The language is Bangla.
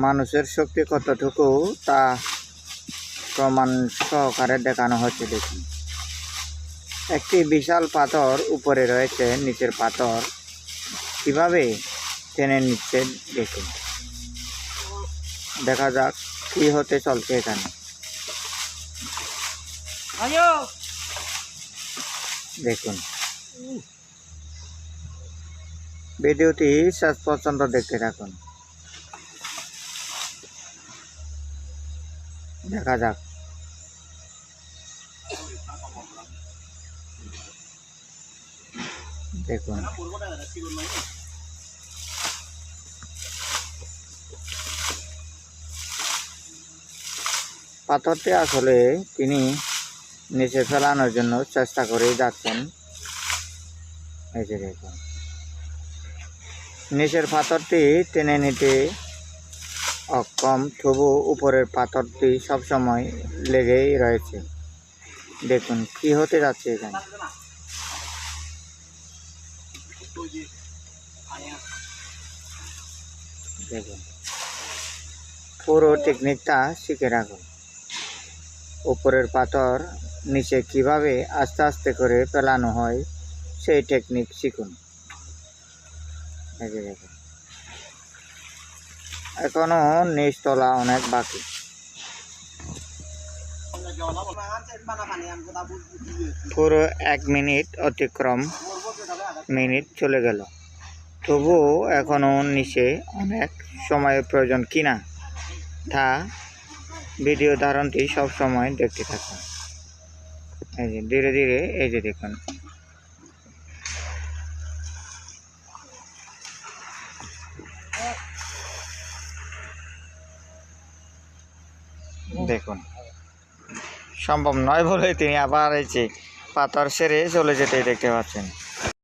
মানুষের শক্তি কতটুকু তা প্রমাণ সহকারে দেখানো হচ্ছে। দেখুন, একটি বিশাল পাথর উপরে রয়েছে, নিচের পাথর কিভাবে টেনে নিচ্ছে দেখুন। দেখা যাক কি হতে চলছে এখানে। দেখুন, ভিডিওটি শেষ পর্যন্ত দেখতে থাকুন। দেখা যাক। দেখুন, পাথরটি আসলে তিনি নিচে ফেলানোর জন্য চেষ্টা করে যাচ্ছেন। এই যে দেখুন, নিচের পাথরটি টেনে নিতে অক্ষম, তবু উপরের পাথরটি সবসময় লেগেই রয়েছে। দেখুন কি হতে যাচ্ছে এখানে। দেখুন, পুরো টেকনিকটা শিখে রাখুন। উপরের পাথর নিচে কিভাবে আস্তে আস্তে করে ফেলানো হয় সেই টেকনিক শিখুন। এই যে দেখুন, এখনো নিচতলা অনেক বাকি। পুরো 1 মিনিট অতিক্রম, মিনিট চলে গেল, তবুও এখনো নিচে অনেক সময়ের প্রয়োজন কিনা তা ভিডিও ধারণটি সব সময় দেখতে থাকুন। এই যে ধীরে ধীরে, এই যে দেখুন, দেখুন সম্ভব নয় বলে তিনি আবার এই যে পাথর সেরে চলে যেতে দেখতে পাচ্ছেন।